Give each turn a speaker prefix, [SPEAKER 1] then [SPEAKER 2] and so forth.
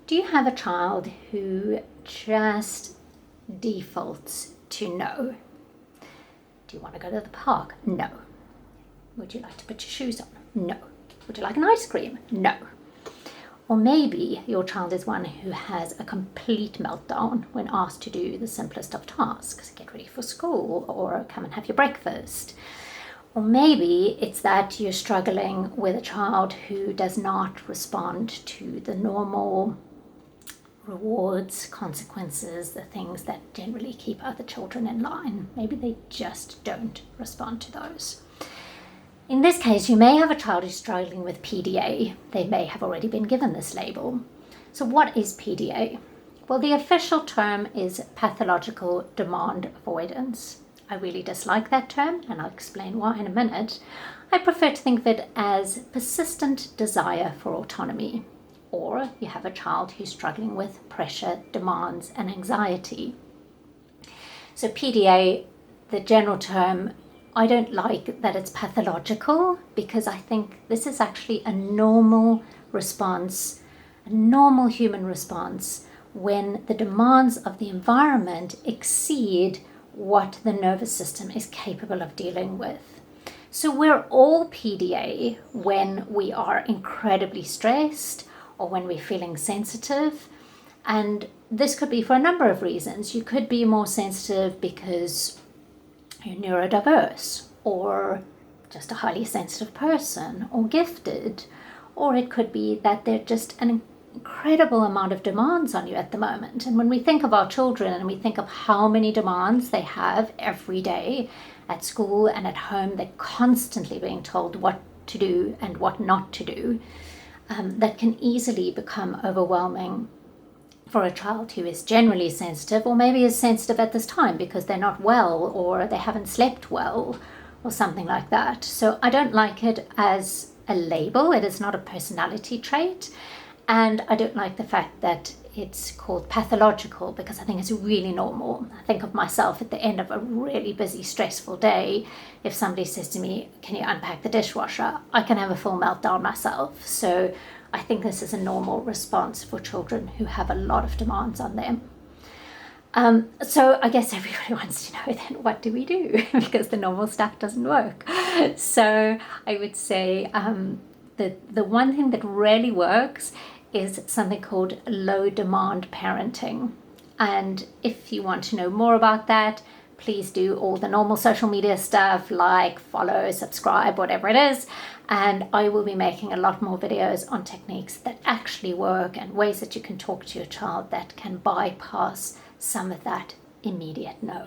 [SPEAKER 1] Do you have a child who just defaults to no? Do you want to go to the park? No. Would you like to put your shoes on? No. Would you like an ice cream? No. Or maybe your child is one who has a complete meltdown when asked to do the simplest of tasks, get ready for school or come and have your breakfast. Or maybe it's that you're struggling with a child who does not respond to the normal rewards, consequences, the things that generally keep other children in line. Maybe they just don't respond to those. In this case, you may have a child who's struggling with PDA. They may have already been given this label. So what is PDA? Well, the official term is Pathological Demand Avoidance. I really dislike that term, and I'll explain why in a minute. I prefer to think of it as persistent desire for autonomy. Or you have a child who's struggling with pressure, demands, and anxiety. So PDA, the general term, I don't like that it's pathological, because I think this is actually a normal response, a normal human response when the demands of the environment exceed what the nervous system is capable of dealing with. So we're all PDA when we are incredibly stressed or when we're feeling sensitive. And this could be for a number of reasons. You could be more sensitive because you're neurodiverse, or just a highly sensitive person, or gifted, or it could be that there's just an incredible amount of demands on you at the moment. And when we think of our children and we think of how many demands they have every day at school and at home, they're constantly being told what to do and what not to do. That can easily become overwhelming for a child who is generally sensitive, or maybe is sensitive at this time because they're not well or they haven't slept well or something like that. So I don't like it as a label. It is not a personality trait. And I don't like the fact that it's called pathological, because I think it's really normal. I think of myself at the end of a really busy, stressful day. If somebody says to me, "Can you unpack the dishwasher?" I can have a full meltdown myself. So I think this is a normal response for children who have a lot of demands on them. So I guess everybody wants to know, then what do we do? Because the normal stuff doesn't work. So I would say the one thing that really works is something called low demand parenting. And if you want to know more about that, please do all the normal social media stuff, like, follow, subscribe, whatever it is. And I will be making a lot more videos on techniques that actually work and ways that you can talk to your child that can bypass some of that immediate no.